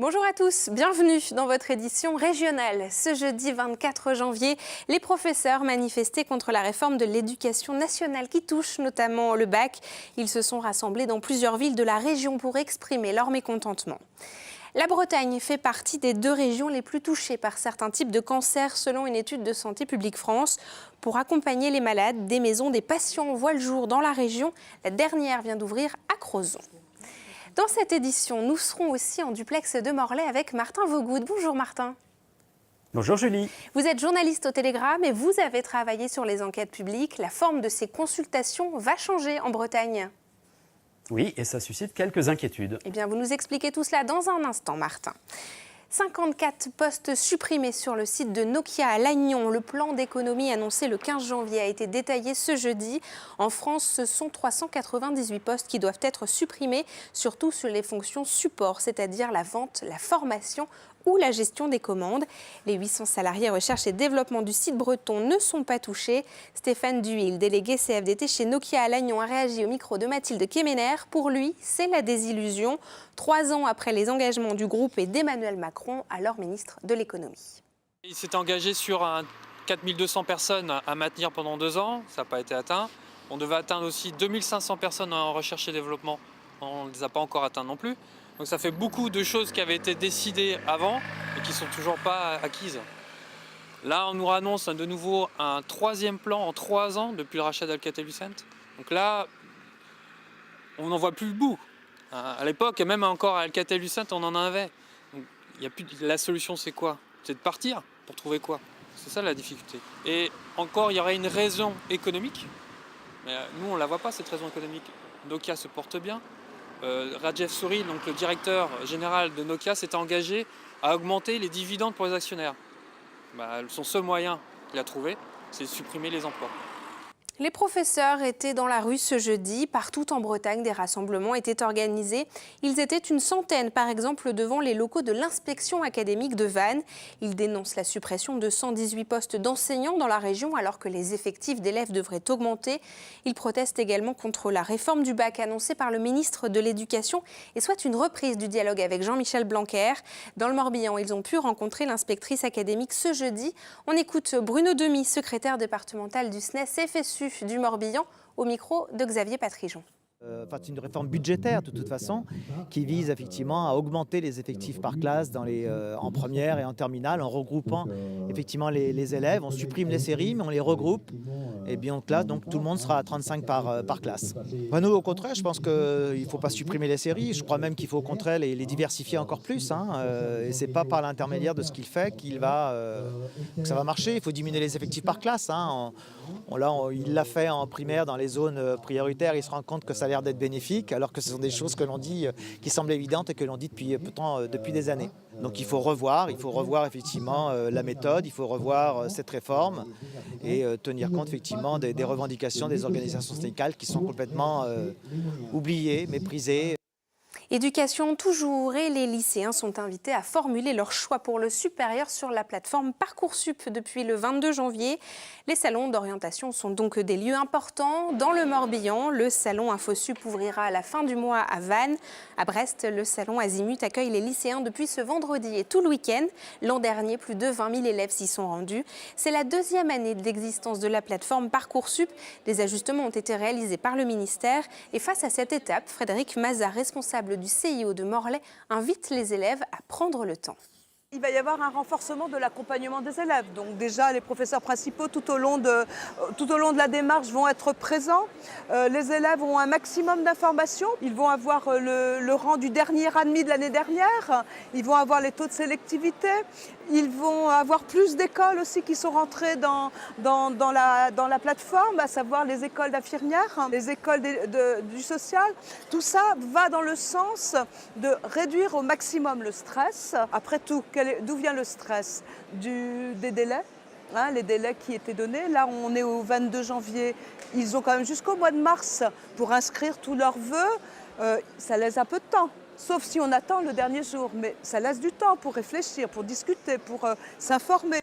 Bonjour à tous, bienvenue dans votre édition régionale. Ce jeudi 24 janvier, les professeurs manifestaient contre la réforme de l'éducation nationale qui touche notamment le bac. Ils se sont rassemblés dans plusieurs villes de la région pour exprimer leur mécontentement. La Bretagne fait partie des 2 régions les plus touchées par certains types de cancers selon une étude de Santé publique France. Pour accompagner les malades, des maisons des patients voient le jour dans la région. La dernière vient d'ouvrir à Crozon. Dans cette édition, nous serons aussi en duplex de Morlaix avec Martin Vaugoud. Bonjour Martin. Bonjour Julie. Vous êtes journaliste au Télégramme et vous avez travaillé sur les enquêtes publiques. La forme de ces consultations va changer en Bretagne. Oui, et ça suscite quelques inquiétudes. Eh bien, vous nous expliquez tout cela dans un instant, Martin. 54 postes supprimés sur le site de Nokia à Lannion. Le plan d'économie annoncé le 15 janvier a été détaillé ce jeudi. En France, ce sont 398 postes qui doivent être supprimés, surtout sur les fonctions support, c'est-à-dire la vente, la formation ou la gestion des commandes. Les 800 salariés recherche et développement du site breton ne sont pas touchés. Stéphane Duhil, délégué CFDT chez Nokia à Lannion, a réagi au micro de Mathilde Kemener. Pour lui, c'est la désillusion. 3 ans après les engagements du groupe et d'Emmanuel Macron, alors ministre de l'économie. Il s'est engagé sur 4200 personnes à maintenir pendant 2 ans, ça n'a pas été atteint. On devait atteindre aussi 2500 personnes en recherche et développement, on ne les a pas encore atteints non plus. Donc ça fait beaucoup de choses qui avaient été décidées avant et qui ne sont toujours pas acquises. Là, on nous annonce de nouveau un 3e plan en 3 ans depuis le rachat d'Alcatel-Lucent. Donc là, on n'en voit plus le bout. À l'époque, et même encore à Alcatel-Lucent, on en avait. Donc, la solution, c'est quoi? C'est de partir pour trouver quoi? C'est ça la difficulté. Et encore, il y aurait une raison économique. Mais nous, on ne la voit pas, cette raison économique. Nokia se porte bien. Rajeev Suri, donc le directeur général de Nokia, s'était engagé à augmenter les dividendes pour les actionnaires. Son seul moyen qu'il a trouvé, c'est de supprimer les emplois. Les professeurs étaient dans la rue ce jeudi. Partout en Bretagne, des rassemblements étaient organisés. Ils étaient une centaine, par exemple, devant les locaux de l'inspection académique de Vannes. Ils dénoncent la suppression de 118 postes d'enseignants dans la région, alors que les effectifs d'élèves devraient augmenter. Ils protestent également contre la réforme du bac annoncée par le ministre de l'Éducation et souhaitent une reprise du dialogue avec Jean-Michel Blanquer. Dans le Morbihan, ils ont pu rencontrer l'inspectrice académique ce jeudi. On écoute Bruno Demy, secrétaire départemental du SNES-FSU du Morbihan, au micro de Xavier Patrijon. C'est une réforme budgétaire de toute façon qui vise effectivement à augmenter les effectifs par classe en première et en terminale en regroupant effectivement les élèves. On supprime les séries mais on les regroupe et bien en classe, donc tout le monde sera à 35 par classe. Nous au contraire, je pense qu'il ne faut pas supprimer les séries, je crois même qu'il faut au contraire les diversifier encore plus. Et c'est pas par l'intermédiaire de ce qu'il fait que ça va marcher. Il faut diminuer les effectifs par classe. Il l'a fait en primaire dans les zones prioritaires, il se rend compte que ça a l'air d'être bénéfique, alors que ce sont des choses que l'on dit, qui semblent évidentes et que l'on dit depuis des années. Donc il faut revoir effectivement la méthode, il faut revoir cette réforme et tenir compte effectivement des revendications des organisations syndicales qui sont complètement oubliées, méprisées. Éducation toujours, et les lycéens sont invités à formuler leur choix pour le supérieur sur la plateforme Parcoursup depuis le 22 janvier. Les salons d'orientation sont donc des lieux importants. Dans le Morbihan, le salon InfoSup ouvrira à la fin du mois à Vannes. À Brest, le salon Azimut accueille les lycéens depuis ce vendredi et tout le week-end. L'an dernier, plus de 20 000 élèves s'y sont rendus. C'est la 2e année d'existence de la plateforme Parcoursup. Des ajustements ont été réalisés par le ministère. Et face à cette étape, Frédéric Mazat, responsable du CIO de Morlaix, invite les élèves à prendre le temps. Il va y avoir un renforcement de l'accompagnement des élèves. Donc déjà, les professeurs principaux tout au long de la démarche vont être présents. Les élèves ont un maximum d'informations. Ils vont avoir le rang du dernier admis de l'année dernière. Ils vont avoir les taux de sélectivité. Ils vont avoir plus d'écoles aussi qui sont rentrées dans la plateforme, à savoir les écoles d'infirmières, les écoles du social. Tout ça va dans le sens de réduire au maximum le stress. Après tout, d'où vient le stress? Des délais, les délais qui étaient donnés. Là, on est au 22 janvier. Ils ont quand même jusqu'au mois de mars pour inscrire tous leurs vœux. Ça laisse un peu de temps. Sauf si on attend le dernier jour, mais ça laisse du temps pour réfléchir, pour discuter, pour s'informer.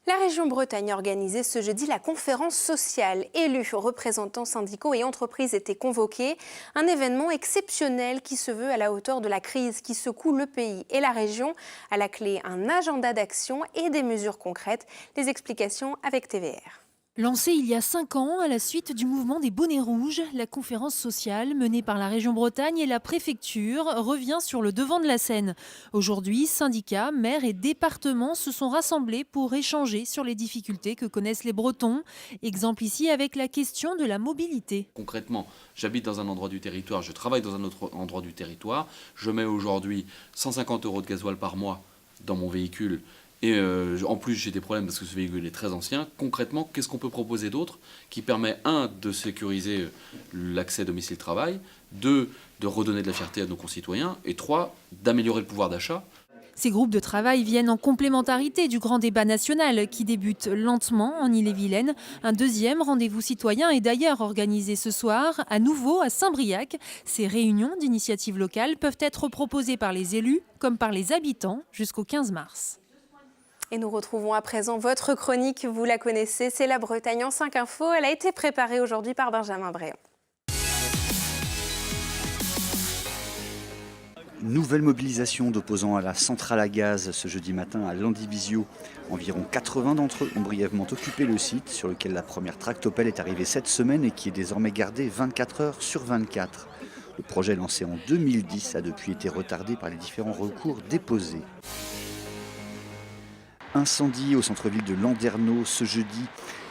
La région Bretagne a organisé ce jeudi la conférence sociale. Élus, représentants syndicaux et entreprises étaient convoqués. Un événement exceptionnel qui se veut à la hauteur de la crise qui secoue le pays et la région. À la clé, un agenda d'action et des mesures concrètes. Les explications avec TVR. Lancée il y a 5 ans à la suite du mouvement des bonnets rouges, la conférence sociale menée par la région Bretagne et la préfecture revient sur le devant de la scène. Aujourd'hui, syndicats, maires et départements se sont rassemblés pour échanger sur les difficultés que connaissent les Bretons. Exemple ici avec la question de la mobilité. Concrètement, j'habite dans un endroit du territoire, je travaille dans un autre endroit du territoire. Je mets aujourd'hui 150 € de gasoil par mois dans mon véhicule. Et en plus, j'ai des problèmes parce que ce véhicule est très ancien. Concrètement, qu'est-ce qu'on peut proposer d'autre qui permet, 1, de sécuriser l'accès domicile-travail, 2, de redonner de la fierté à nos concitoyens, et 3, d'améliorer le pouvoir d'achat. Ces groupes de travail viennent en complémentarité du grand débat national qui débute lentement en Ille-et-Vilaine. Un deuxième rendez-vous citoyen est d'ailleurs organisé ce soir, à nouveau à Saint-Briac. Ces réunions d'initiatives locales peuvent être proposées par les élus comme par les habitants jusqu'au 15 mars. Et nous retrouvons à présent votre chronique, vous la connaissez, c'est la Bretagne en 5 infos. Elle a été préparée aujourd'hui par Benjamin Bréant. Nouvelle mobilisation d'opposants à la centrale à gaz ce jeudi matin à Landivisiau. Environ 80 d'entre eux ont brièvement occupé le site sur lequel la première tractopelle est arrivée cette semaine et qui est désormais gardée 24 heures sur 24. Le projet lancé en 2010 a depuis été retardé par les différents recours déposés. Incendie au centre-ville de Landerneau ce jeudi.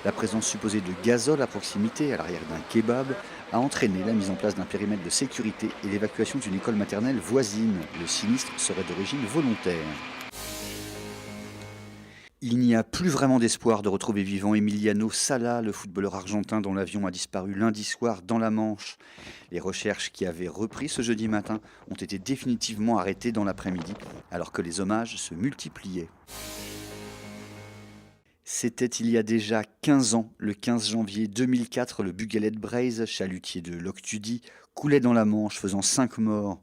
La présence supposée de gazole à proximité, à l'arrière d'un kebab, a entraîné la mise en place d'un périmètre de sécurité et l'évacuation d'une école maternelle voisine. Le sinistre serait d'origine volontaire. Il n'y a plus vraiment d'espoir de retrouver vivant Emiliano Sala, le footballeur argentin dont l'avion a disparu lundi soir dans la Manche. Les recherches qui avaient repris ce jeudi matin ont été définitivement arrêtées dans l'après-midi, alors que les hommages se multipliaient. C'était il y a déjà 15 ans, le 15 janvier 2004, le Bugalet Braise, chalutier de Loctudie, coulait dans la Manche, faisant 5 morts.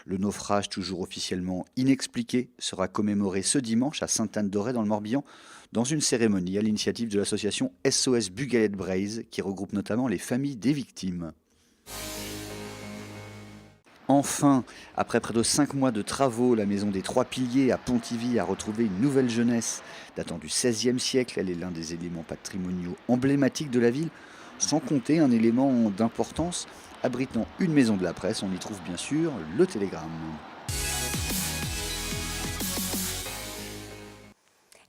Le naufrage, toujours officiellement inexpliqué, sera commémoré ce dimanche à Sainte-Anne-d'Auray dans le Morbihan, dans une cérémonie à l'initiative de l'association SOS Bugalet Braise, qui regroupe notamment les familles des victimes. Enfin, après près de 5 mois de travaux, la maison des 3 piliers à Pontivy a retrouvé une nouvelle jeunesse. Datant du XVIe siècle, elle est l'un des éléments patrimoniaux emblématiques de la ville, sans compter un élément d'importance abritant une maison de la presse. On y trouve bien sûr le Télégramme.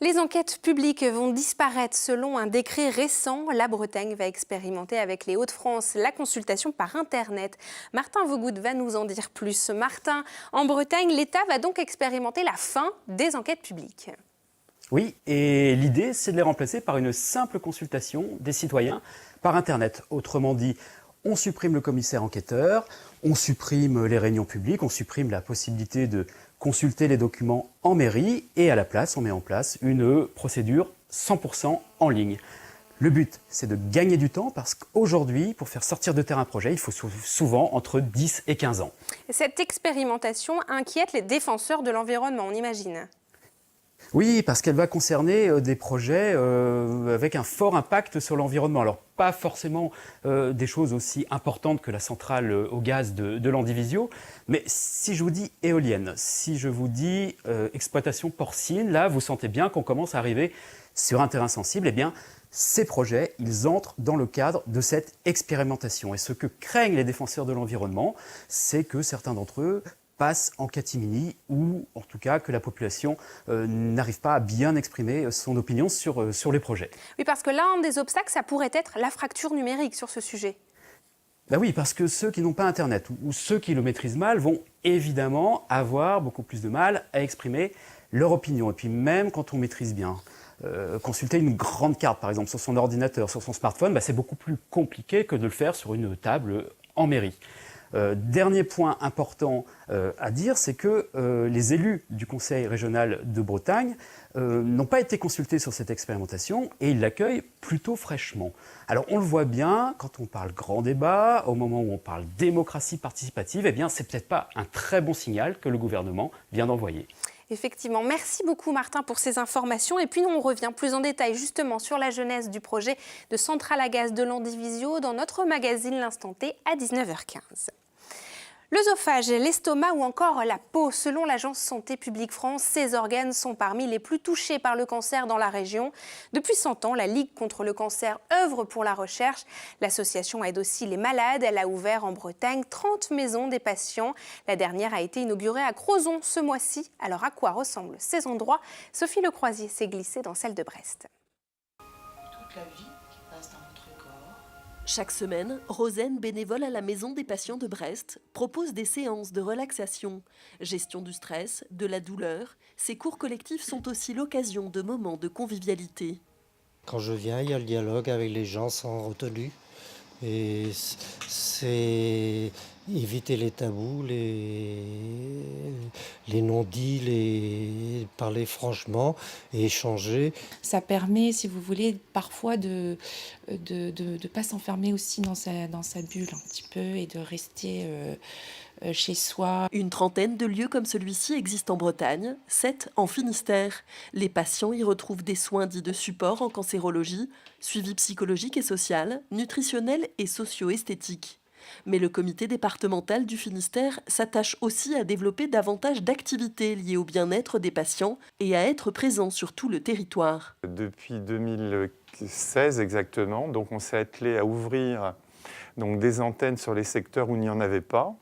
Les enquêtes publiques vont disparaître selon un décret récent. La Bretagne va expérimenter avec les Hauts-de-France la consultation par Internet. Martin Vogout va nous en dire plus. Martin, en Bretagne, l'État va donc expérimenter la fin des enquêtes publiques. Oui, et l'idée, c'est de les remplacer par une simple consultation des citoyens par Internet. Autrement dit, on supprime le commissaire enquêteur, on supprime les réunions publiques, on supprime la possibilité de consulter les documents en mairie et à la place, on met en place une procédure 100% en ligne. Le but, c'est de gagner du temps parce qu'aujourd'hui, pour faire sortir de terre un projet, il faut souvent entre 10 et 15 ans. Cette expérimentation inquiète les défenseurs de l'environnement, on imagine. Oui, parce qu'elle va concerner des projets avec un fort impact sur l'environnement. Alors, pas forcément des choses aussi importantes que la centrale au gaz de Landivisiau, mais si je vous dis éolienne, si je vous dis exploitation porcine, là, vous sentez bien qu'on commence à arriver sur un terrain sensible. Eh bien, ces projets, ils entrent dans le cadre de cette expérimentation. Et ce que craignent les défenseurs de l'environnement, c'est que certains d'entre eux passe en catimini ou en tout cas que la population n'arrive pas à bien exprimer son opinion sur les projets. Oui, parce que l'un des obstacles, ça pourrait être la fracture numérique sur ce sujet. Ben oui, parce que ceux qui n'ont pas Internet ou ceux qui le maîtrisent mal vont évidemment avoir beaucoup plus de mal à exprimer leur opinion. Et puis même quand on maîtrise bien, consulter une grande carte par exemple sur son ordinateur, sur son smartphone, c'est beaucoup plus compliqué que de le faire sur une table en mairie. Dernier point important à dire, c'est que les élus du Conseil régional de Bretagne n'ont pas été consultés sur cette expérimentation et ils l'accueillent plutôt fraîchement. Alors on le voit bien, quand on parle grand débat, au moment où on parle démocratie participative, eh bien c'est peut-être pas un très bon signal que le gouvernement vient d'envoyer. Effectivement, merci beaucoup Martin pour ces informations. Et puis nous, on revient plus en détail justement sur la genèse du projet de centrale à gaz de Landivisiau dans notre magazine L'Instant T à 19h15. L'œsophage, l'estomac ou encore la peau. Selon l'agence Santé publique France, ces organes sont parmi les plus touchés par le cancer dans la région. Depuis 100 ans, la Ligue contre le cancer œuvre pour la recherche. L'association aide aussi les malades. Elle a ouvert en Bretagne 30 maisons des patients. La dernière a été inaugurée à Crozon ce mois-ci. Alors à quoi ressemblent ces endroits? Sophie Lecroisier s'est glissée dans celle de Brest. Toute la vie qui passe dans votre corps. Chaque semaine, Rosen, bénévole à la Maison des patients de Brest, propose des séances de relaxation, gestion du stress, de la douleur. Ces cours collectifs sont aussi l'occasion de moments de convivialité. Quand je viens, il y a le dialogue avec les gens sans retenue. Et c'est éviter les tabous, les non-dits, parler franchement et échanger. Ça permet, si vous voulez, parfois de pas s'enfermer aussi dans sa bulle un petit peu et de rester chez soi. Une trentaine de lieux comme celui-ci existent en Bretagne, 7 en Finistère. Les patients y retrouvent des soins dits de support en cancérologie, suivi psychologique et social, nutritionnel et socio-esthétique. Mais le comité départemental du Finistère s'attache aussi à développer davantage d'activités liées au bien-être des patients et à être présent sur tout le territoire. Depuis 2016 exactement, donc on s'est attelé à ouvrir des antennes sur les secteurs où il n'y en avait pas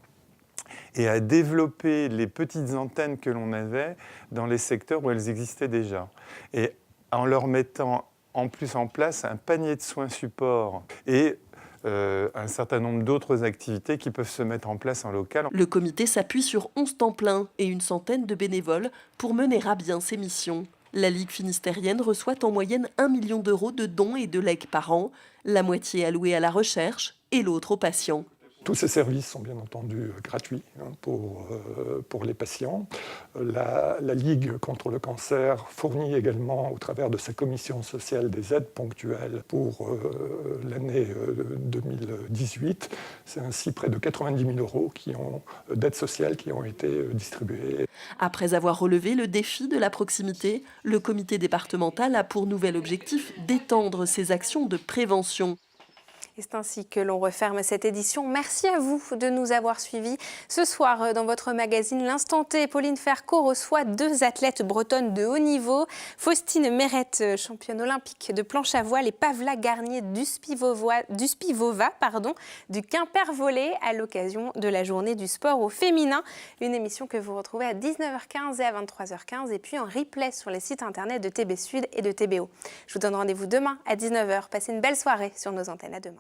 et à développer les petites antennes que l'on avait dans les secteurs où elles existaient déjà. Et en leur mettant en plus en place un panier de soins support et un certain nombre d'autres activités qui peuvent se mettre en place en local. Le comité s'appuie sur 11 temps plein et une centaine de bénévoles pour mener à bien ses missions. La Ligue finistérienne reçoit en moyenne 1 million d'euros de dons et de legs par an, la moitié allouée à la recherche et l'autre aux patients. Tous ces services sont bien entendu gratuits pour les patients. La Ligue contre le cancer fournit également, au travers de sa commission sociale, des aides ponctuelles pour l'année 2018. C'est ainsi près de 90 000 euros d'aides sociales qui ont été distribuées. Après avoir relevé le défi de la proximité, le comité départemental a pour nouvel objectif d'étendre ses actions de prévention. C'est ainsi que l'on referme cette édition. Merci à vous de nous avoir suivis. Ce soir, dans votre magazine L'Instant T, Pauline Ferco reçoit 2 athlètes bretonnes de haut niveau. Faustine Mérette, championne olympique de planche à voile, et Pavla Garnier du Spivova, du Quimper volley, à l'occasion de la journée du sport au féminin. Une émission que vous retrouvez à 19h15 et à 23h15 et puis en replay sur les sites internet de TB Sud et de TBO. Je vous donne rendez-vous demain à 19h. Passez une belle soirée sur nos antennes. À demain.